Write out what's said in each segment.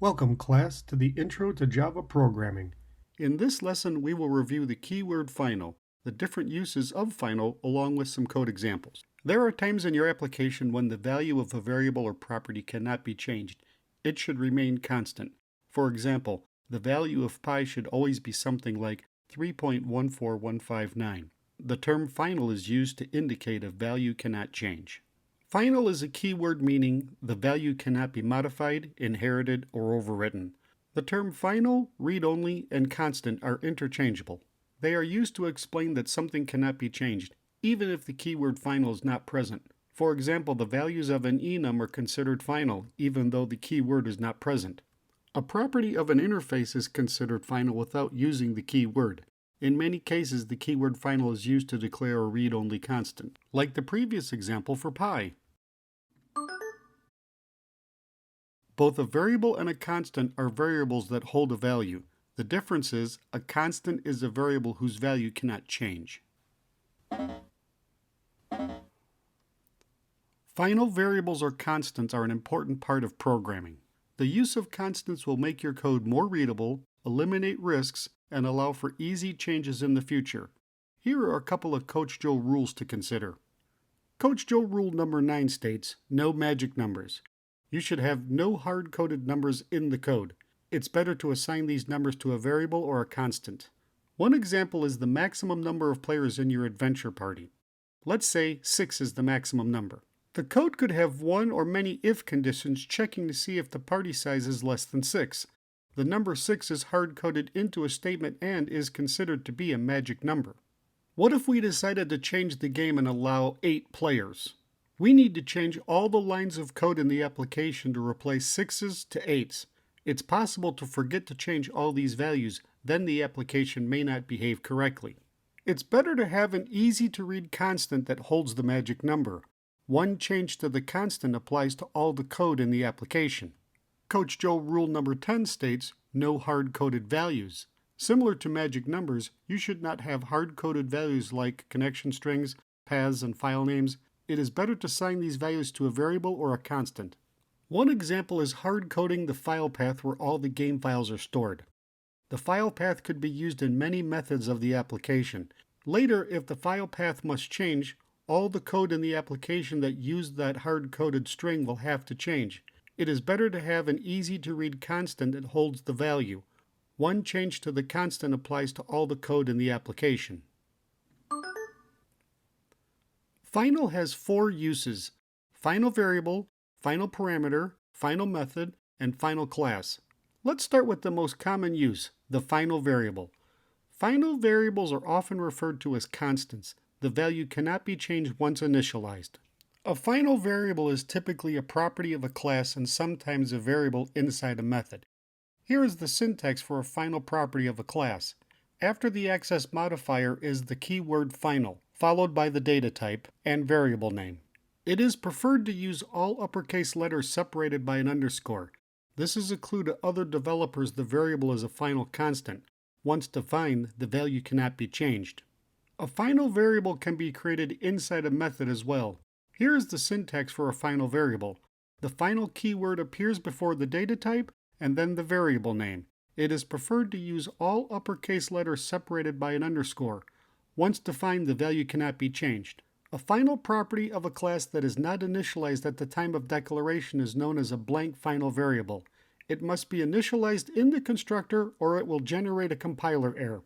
Welcome, class, to the Intro to Java Programming. In this lesson, we will review the keyword final, the different uses of final, along with some code examples. There are times in your application when the value of a variable or property cannot be changed. It should remain constant. For example, the value of pi should always be something like 3.14159. The term final is used to indicate a value cannot change. Final is a keyword meaning the value cannot be modified, inherited, or overwritten. The term final, read-only, and constant are interchangeable. They are used to explain that something cannot be changed, even if the keyword final is not present. For example, the values of an enum are considered final, even though the keyword is not present. A property of an interface is considered final without using the keyword. In many cases, the keyword final is used to declare a read-only constant, like the previous example for pi. Both a variable and a constant are variables that hold a value. The difference is, a constant is a variable whose value cannot change. Final variables or constants are an important part of programming. The use of constants will make your code more readable, eliminate risks, and allow for easy changes in the future. Here are a couple of Coach Joe rules to consider. Coach Joe rule number 9 states, no magic numbers. You should have no hard-coded numbers in the code. It's better to assign these numbers to a variable or a constant. One example is the maximum number of players in your adventure party. Let's say 6 is the maximum number. The code could have one or many if conditions checking to see if the party size is less than 6. The number 6 is hard-coded into a statement and is considered to be a magic number. What if we decided to change the game and allow 8 players? We need to change all the lines of code in the application to replace 6s to 8s. It's possible to forget to change all these values, then the application may not behave correctly. It's better to have an easy-to-read constant that holds the magic number. One change to the constant applies to all the code in the application. Coach Joe rule number 10 states, no hard-coded values. Similar to magic numbers, you should not have hard-coded values like connection strings, paths, and file names. It is better to assign these values to a variable or a constant. One example is hard-coding the file path where all the game files are stored. The file path could be used in many methods of the application. Later, if the file path must change, all the code in the application that used that hard-coded string will have to change. It is better to have an easy-to-read constant that holds the value. One change to the constant applies to all the code in the application. Final has 4 uses: final variable, final parameter, final method, and final class. Let's start with the most common use, the final variable. Final variables are often referred to as constants. The value cannot be changed once initialized. A final variable is typically a property of a class and sometimes a variable inside a method. Here is the syntax for a final property of a class. After the access modifier is the keyword final, followed by the data type and variable name. It is preferred to use all uppercase letters separated by an underscore. This is a clue to other developers the variable is a final constant. Once defined, the value cannot be changed. A final variable can be created inside a method as well. Here is the syntax for a final variable. The final keyword appears before the data type and then the variable name. It is preferred to use all uppercase letters separated by an underscore. Once defined, the value cannot be changed. A final property of a class that is not initialized at the time of declaration is known as a blank final variable. It must be initialized in the constructor or it will generate a compiler error.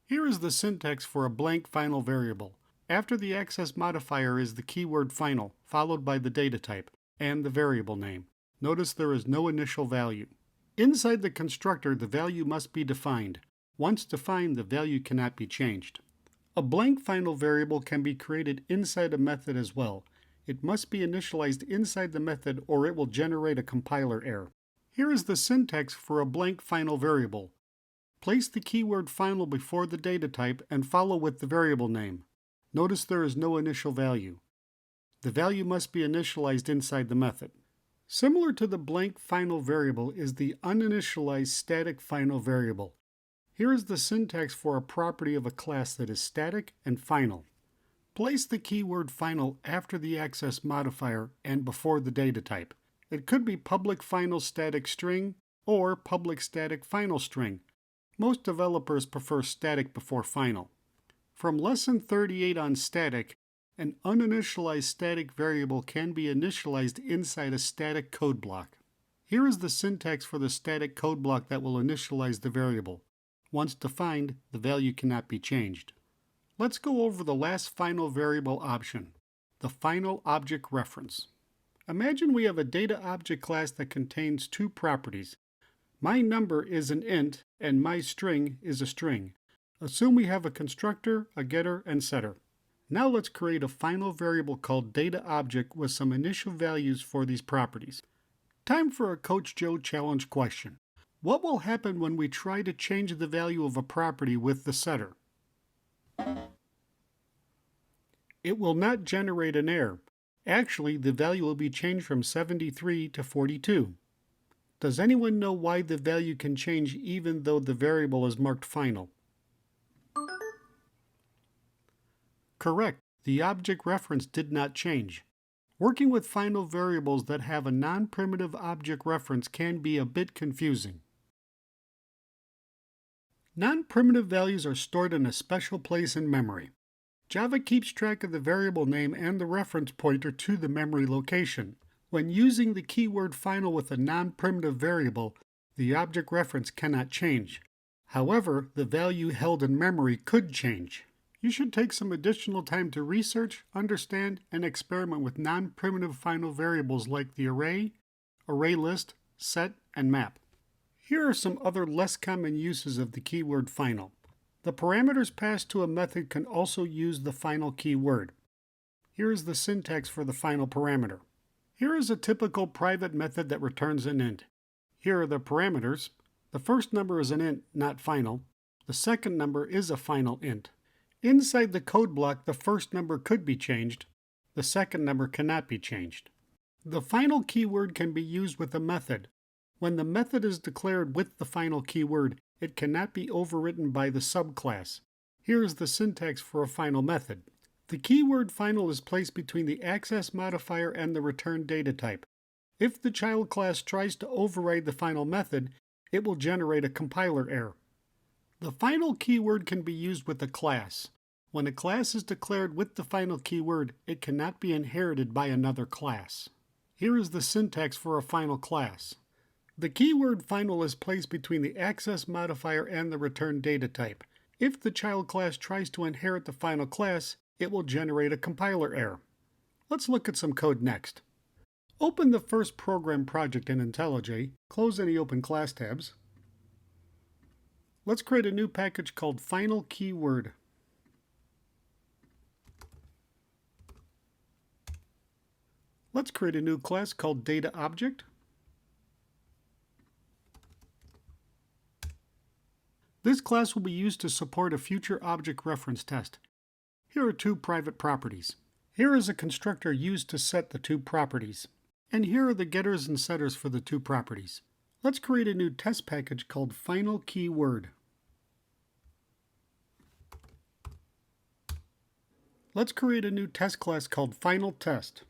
Here is the syntax for a blank final variable. After the access modifier is the keyword final, followed by the data type and the variable name. Notice there is no initial value. Inside the constructor, the value must be defined. Once defined, the value cannot be changed. A blank final variable can be created inside a method as well. It must be initialized inside the method or it will generate a compiler error. Here is the syntax for a blank final variable. Place the keyword final before the data type and follow with the variable name. Notice there is no initial value. The value must be initialized inside the method. Similar to the blank final variable is the uninitialized static final variable. Here is the syntax for a property of a class that is static and final. Place the keyword final after the access modifier and before the data type. It could be public final static string or public static final string. Most developers prefer static before final. From Lesson 38 on static, an uninitialized static variable can be initialized inside a static code block. Here is the syntax for the static code block that will initialize the variable. Once defined, the value cannot be changed. Let's go over the last final variable option, the final object reference. Imagine we have a data object class that contains two properties. My number is an int and my string is a string. Assume we have a constructor, a getter, and setter. Now let's create a final variable called data object with some initial values for these properties. Time for a Coach Joe challenge question. What will happen when we try to change the value of a property with the setter? It will not generate an error. Actually, the value will be changed from 73 to 42. Does anyone know why the value can change even though the variable is marked final? Correct. The object reference did not change. Working with final variables that have a non-primitive object reference can be a bit confusing. Non-primitive values are stored in a special place in memory. Java keeps track of the variable name and the reference pointer to the memory location. When using the keyword final with a non-primitive variable, the object reference cannot change. However, the value held in memory could change. You should take some additional time to research, understand, and experiment with non-primitive final variables like the array, array list, set, and map. Here are some other less common uses of the keyword final. The parameters passed to a method can also use the final keyword. Here is the syntax for the final parameter. Here is a typical private method that returns an int. Here are the parameters. The first number is an int, not final. The second number is a final int. Inside the code block, the first number could be changed. The second number cannot be changed. The final keyword can be used with a method. When the method is declared with the final keyword, it cannot be overridden by the subclass. Here is the syntax for a final method. The keyword final is placed between the access modifier and the return data type. If the child class tries to override the final method, it will generate a compiler error. The final keyword can be used with a class. When a class is declared with the final keyword, it cannot be inherited by another class. Here is the syntax for a final class. The keyword final is placed between the access modifier and the return data type. If the child class tries to inherit the final class, it will generate a compiler error. Let's look at some code next. Open the first program project in IntelliJ, close any open class tabs. Let's create a new package called final keyword. Let's create a new class called data object. This class will be used to support a future object reference test. Here are two private properties. Here is a constructor used to set the two properties. And here are the getters and setters for the two properties. Let's create a new test package called final keyword. Let's create a new test class called final test.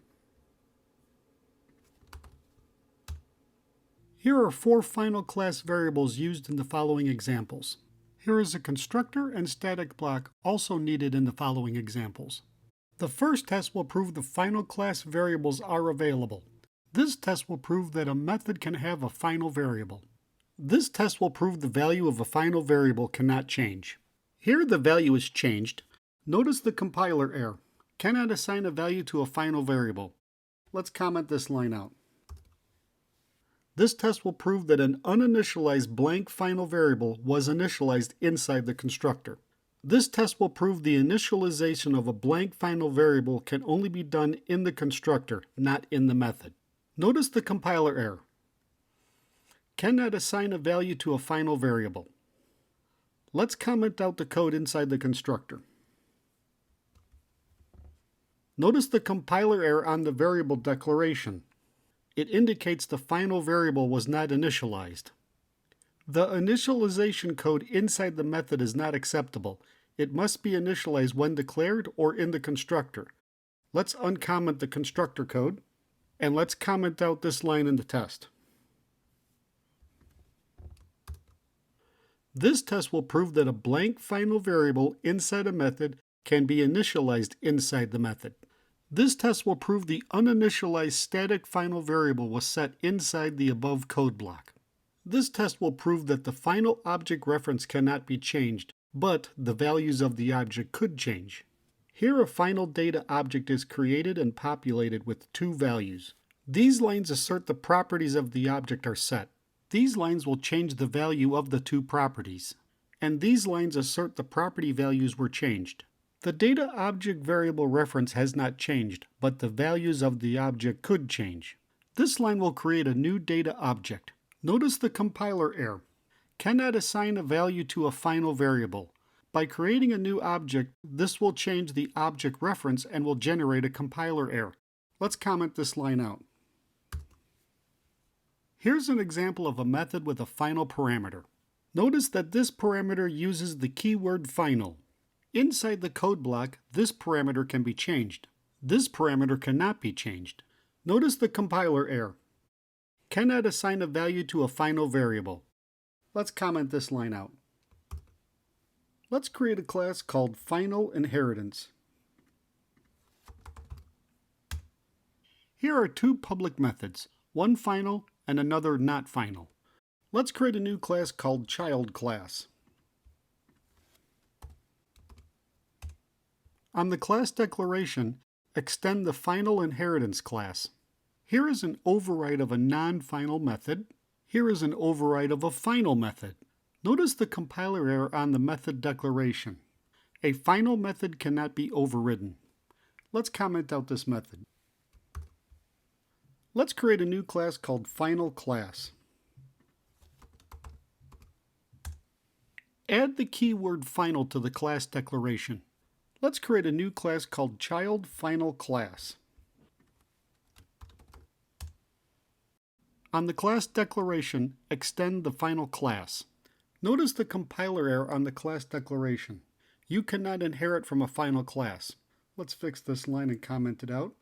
Here are four final class variables used in the following examples. Here is a constructor and static block also needed in the following examples. The first test will prove the final class variables are available. This test will prove that a method can have a final variable. This test will prove the value of a final variable cannot change. Here the value is changed. Notice the compiler error. Cannot assign a value to a final variable. Let's comment this line out. This test will prove that an uninitialized blank final variable was initialized inside the constructor. This test will prove the initialization of a blank final variable can only be done in the constructor, not in the method. Notice the compiler error. Cannot assign a value to a final variable. Let's comment out the code inside the constructor. Notice the compiler error on the variable declaration. It indicates the final variable was not initialized. The initialization code inside the method is not acceptable. It must be initialized when declared or in the constructor. Let's uncomment the constructor code, and let's comment out this line in the test. This test will prove that a blank final variable inside a method can be initialized inside the method. This test will prove the uninitialized static final variable was set inside the above code block. This test will prove that the final object reference cannot be changed, but the values of the object could change. Here a final data object is created and populated with two values. These lines assert the properties of the object are set. These lines will change the value of the two properties. And these lines assert the property values were changed. The data object variable reference has not changed, but the values of the object could change. This line will create a new data object. Notice the compiler error. Cannot assign a value to a final variable. By creating a new object, this will change the object reference and will generate a compiler error. Let's comment this line out. Here's an example of a method with a final parameter. Notice that this parameter uses the keyword final. Inside the code block, this parameter can be changed. This parameter cannot be changed. Notice the compiler error. Cannot assign a value to a final variable. Let's comment this line out. Let's create a class called Final Inheritance. Here are two public methods, one final and another not final. Let's create a new class called Child Class. On the class declaration, extend the final inheritance class. Here is an override of a non-final method. Here is an override of a final method. Notice the compiler error on the method declaration. A final method cannot be overridden. Let's comment out this method. Let's create a new class called Final Class. Add the keyword final to the class declaration. Let's create a new class called Child Final Class. On the class declaration, extend the final class. Notice the compiler error on the class declaration. You cannot inherit from a final class. Let's fix this line and comment it out.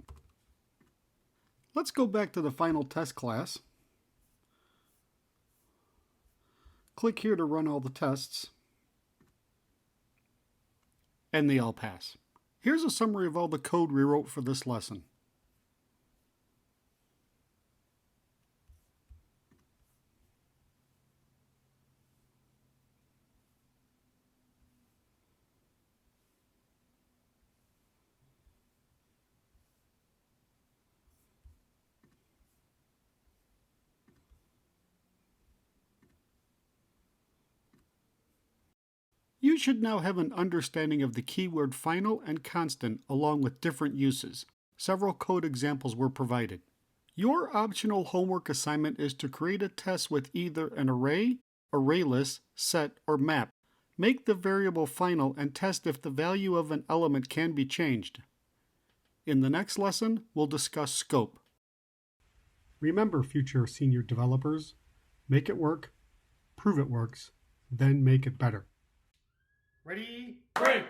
Let's go back to the final test class. Click here to run all the tests. And they all pass. Here's a summary of all the code we wrote for this lesson. You should now have an understanding of the keyword final and constant along with different uses. Several code examples were provided. Your optional homework assignment is to create a test with either an array, array list, set, or map. Make the variable final and test if the value of an element can be changed. In the next lesson, we'll discuss scope. Remember, future senior developers, make it work, prove it works, then make it better. Ready, break!